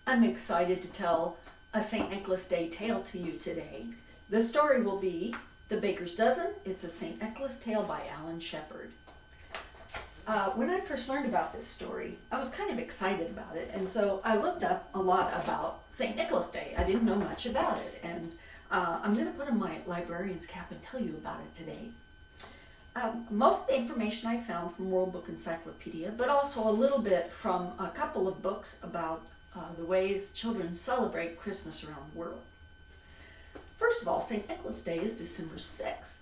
I'm excited to tell a St. Nicholas Day tale to you today. The story will be The Baker's Dozen. It's a St. Nicholas tale by Alan Shepard. When I first learned about this story, I was kind of excited about it, and so I looked up a lot about St. Nicholas Day. I didn't know much about it, and I'm going to put on my librarian's cap and tell you about it today. Most of the information I found from World Book Encyclopedia, but also a little bit from a couple of books about the ways children celebrate Christmas around the world. First of all, St. Nicholas Day is December 6th.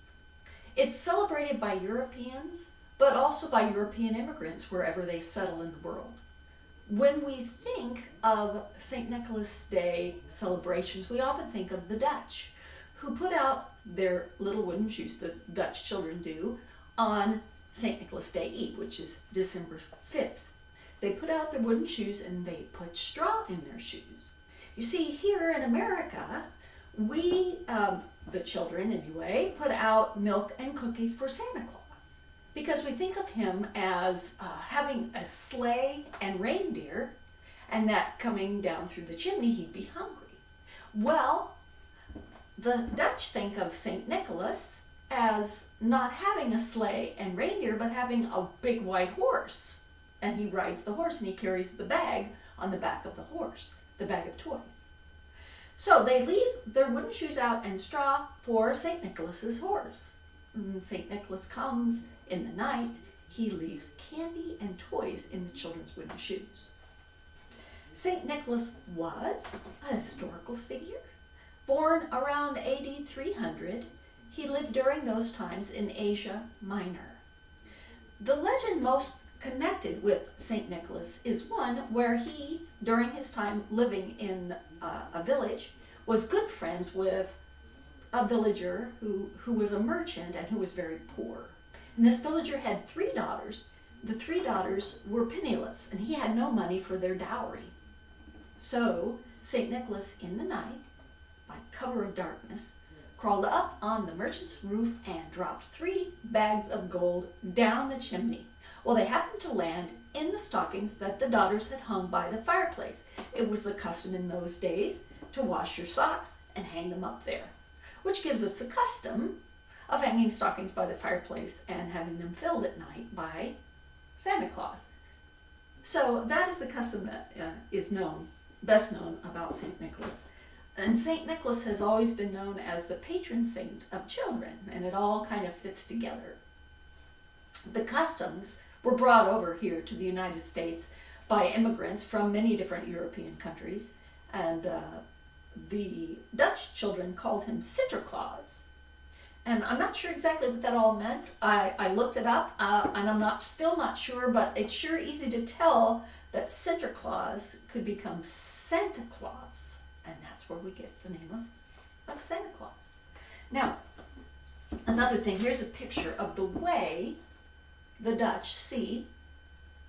It's celebrated by Europeans, but also by European immigrants wherever they settle in the world. When we think of St. Nicholas Day celebrations, we often think of the Dutch, who put out their little wooden shoes, the Dutch children do, on St. Nicholas Day Eve, which is December 5th. They put out their wooden shoes and they put straw in their shoes. You see, here in America, we, the children anyway, put out milk and cookies for Santa Claus because we think of him as having a sleigh and reindeer, and that coming down through the chimney he'd be hungry. Well, the Dutch think of St. Nicholas as not having a sleigh and reindeer, but having a big white horse. And he rides the horse and he carries the bag on the back of the horse, the bag of toys. So they leave their wooden shoes out and straw for St. Nicholas's horse. St. Nicholas comes in the night. He leaves candy and toys in the children's wooden shoes. St. Nicholas was a historical figure. Born around AD 300, he lived during those times in Asia Minor. The legend most connected with St. Nicholas is one where he, during his time living in a village, was good friends with a villager who was a merchant and who was very poor. And this villager had 3 daughters. The 3 daughters were penniless, and he had no money for their dowry. So St. Nicholas, in the night, by cover of darkness, crawled up on the merchant's roof and dropped 3 bags of gold down the chimney. Well, they happened to land in the stockings that the daughters had hung by the fireplace. It was the custom in those days to wash your socks and hang them up there, which gives us the custom of hanging stockings by the fireplace and having them filled at night by Santa Claus. So that is the custom that is best known about St. Nicholas. And St. Nicholas has always been known as the patron saint of children, and it all kind of fits together. The customs were brought over here to the United States by immigrants from many different European countries, and the Dutch children called him Sinterklaas. And I'm not sure exactly what that all meant. I looked it up, and I'm still not sure, but it's sure easy to tell that Sinterklaas could become Santa Claus, and that's where we get the name of Santa Claus. Now, another thing, here's a picture of the way the Dutch see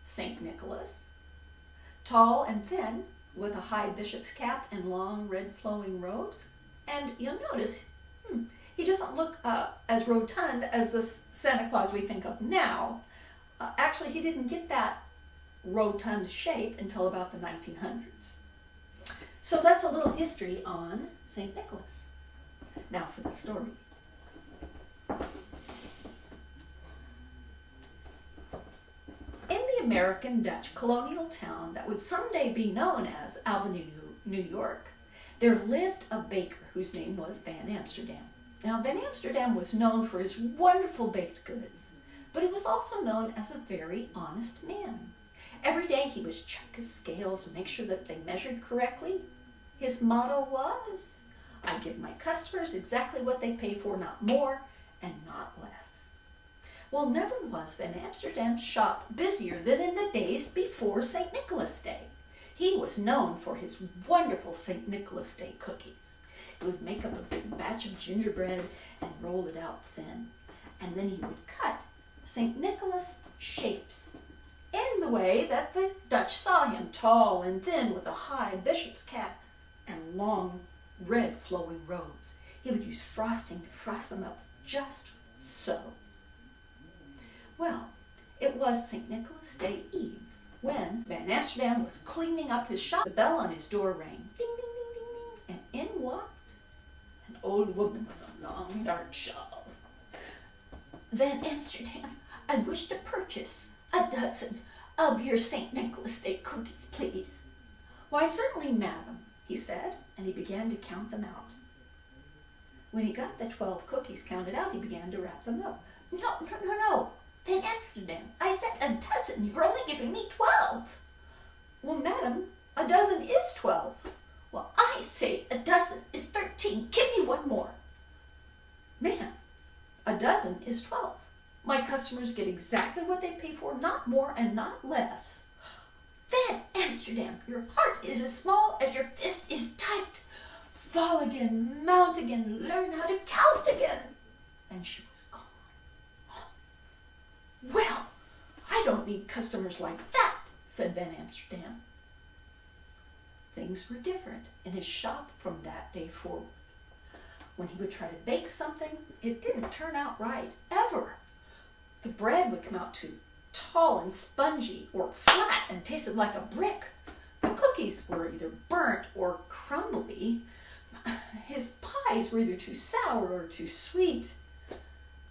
St. Nicholas. Tall and thin, with a high bishop's cap and long red flowing robes. And you'll notice, he doesn't look as rotund as the Santa Claus we think of now. Actually, he didn't get that rotund shape until about the 1900s. So that's a little history on St. Nicholas. Now for the story. In the American Dutch colonial town that would someday be known as Albany, New York, there lived a baker whose name was Van Amsterdam. Now, Van Amsterdam was known for his wonderful baked goods, but he was also known as a very honest man. Every day he would check his scales and make sure that they measured correctly. His motto was, I give my customers exactly what they pay for, not more and not less. Well, never was Van Amsterdam's shop busier than in the days before St. Nicholas Day. He was known for his wonderful St. Nicholas Day cookies. He would make up a big batch of gingerbread and roll it out thin. And then he would cut St. Nicholas shapes in the way that the Dutch saw him, tall and thin with a high bishop's cap and long red flowing robes. He would use frosting to frost them up just so. Well, it was St. Nicholas Day Eve When Van Amsterdam was cleaning up his shop, the bell on his door rang. Ding, ding, ding, ding, ding. And in walked an old woman with a long dark shawl. Van Amsterdam, I wish to purchase a dozen of your St. Nicholas Day cookies, please. Why, certainly, madam, he said, and he began to count them out. When he got the 12 cookies counted out, he began to wrap them up. No, Van Amsterdam, I said a dozen. You're only giving me 12. Well, madam, a dozen is 12. Well, I say a dozen is 13. Give me one more. Man, a dozen is 12. My customers get exactly what they pay for, not more and not less. Van Amsterdam, your heart is as small as your fist is tight. Fall again, mount again, learn how to count again. And she was gone. Well, I don't need customers like that, said Van Amsterdam. Things were different in his shop from that day forward. When he would try to bake something, it didn't turn out right, ever. The bread would come out too tall and spongy, or flat and tasted like a brick. The cookies were either burnt or crumbly. His pies were either too sour or too sweet.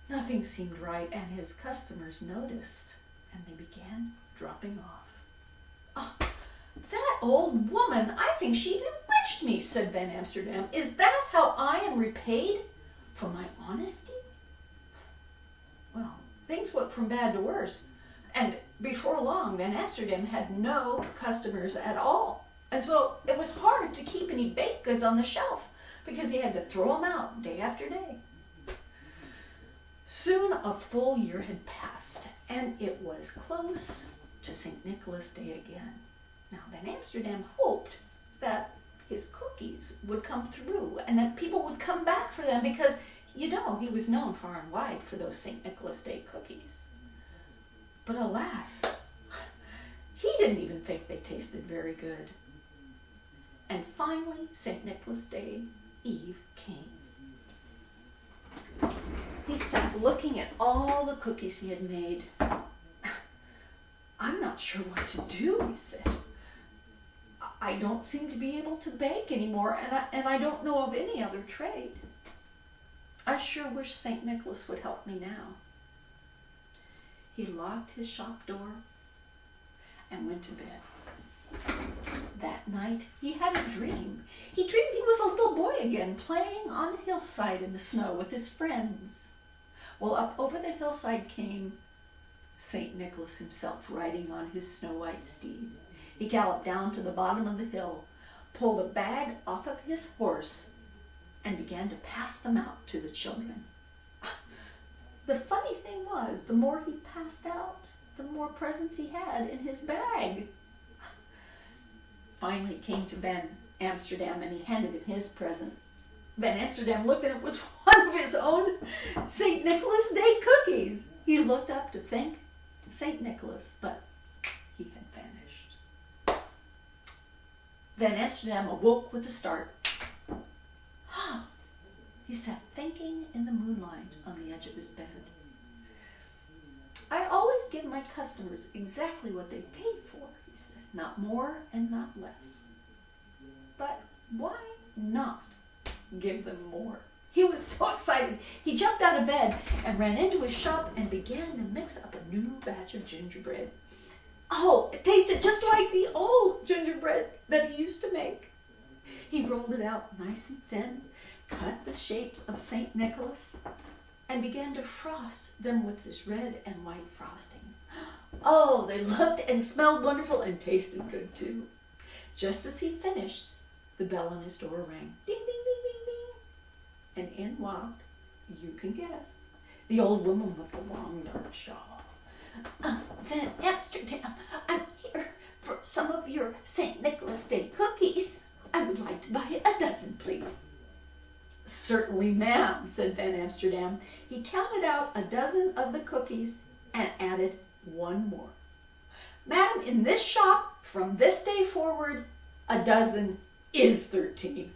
Nothing seemed right, and his customers noticed, and they began dropping off. Oh, that old woman, I think she bewitched me, said Van Amsterdam. Is that how I am repaid for my honesty? Well, things went from bad to worse. And before long, Van Amsterdam had no customers at all. And so it was hard to keep any baked goods on the shelf because he had to throw them out day after day. Soon a full year had passed, and it was close to St. Nicholas Day again. Now, Van Amsterdam hoped that his cookies would come through and that people would come back for them because, you know, he was known far and wide for those St. Nicholas Day cookies. But alas, he didn't even think they tasted very good. And finally, St. Nicholas Day Eve came. He sat looking at all the cookies he had made. I'm not sure what to do, he said. I don't seem to be able to bake anymore, and I don't know of any other trade. I sure wish St. Nicholas would help me now. He locked his shop door and went to bed. That night, he had a dream. He dreamed he was a little boy again, playing on a hillside in the snow with his friends. Well, up over the hillside came St. Nicholas himself, riding on his snow-white steed. He galloped down to the bottom of the hill, pulled a bag off of his horse, and began to pass them out to the children. The funny thing was, the more he passed out, the more presents he had in his bag. Finally came to Van Amsterdam, and he handed him his present. Van Amsterdam looked, and it was one of his own St. Nicholas Day cookies. He looked up to thank St. Nicholas, but he had vanished. Van Amsterdam awoke with a start. He sat thinking in the moonlight on the edge of his bed. I always give my customers exactly what they paid for, he said, not more and not less. But why not give them more? He was so excited. He jumped out of bed and ran into his shop and began to mix up a new batch of gingerbread. Oh, it tasted just like the old gingerbread that he used to make. He rolled it out nice and thin, cut the shapes of St. Nicholas, and began to frost them with this red and white frosting. Oh, they looked and smelled wonderful and tasted good too. Just as he finished, the bell on his door rang. Ding, ding, ding, ding, ding. And in walked, you can guess, the old woman with the long dark shawl. Van Amsterdam, I'm here for some of your St. Nicholas Day cookies. I would like to buy a dozen, please. Certainly, ma'am, said Van Amsterdam. He counted out a dozen of the cookies and added one more. Madam, in this shop, from this day forward, a dozen is 13.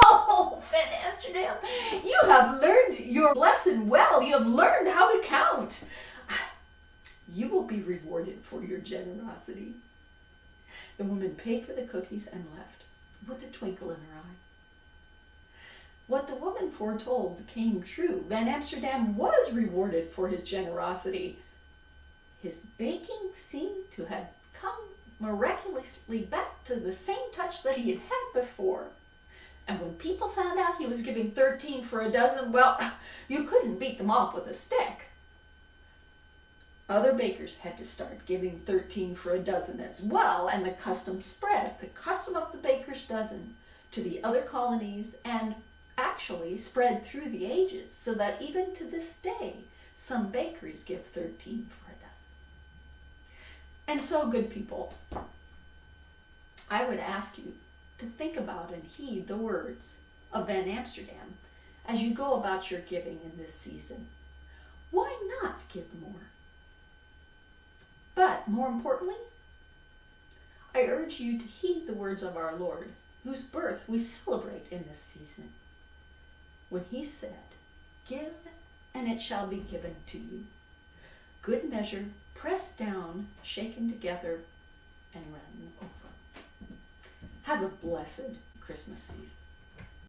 Oh, Van Amsterdam, you have learned your lesson well. You have learned how to count. You will be rewarded for your generosity. The woman paid for the cookies and left, with a twinkle in her eye. What the woman foretold came true. Van Amsterdam was rewarded for his generosity. His baking seemed to have come miraculously back to the same touch that he had had before. And when people found out he was giving 13 for a dozen, well, you couldn't beat them off with a stick. Other bakers had to start giving 13 for a dozen as well, and the custom spread, the custom of the baker's dozen, to the other colonies and actually spread through the ages, so that even to this day, some bakeries give 13 for a dozen. And so, good people, I would ask you to think about and heed the words of Van Amsterdam as you go about your giving in this season. Why not give more? But more importantly, I urge you to heed the words of our Lord, whose birth we celebrate in this season, when he said, "Give, and it shall be given to you. Good measure, pressed down, shaken together, and run over." Have a blessed Christmas season.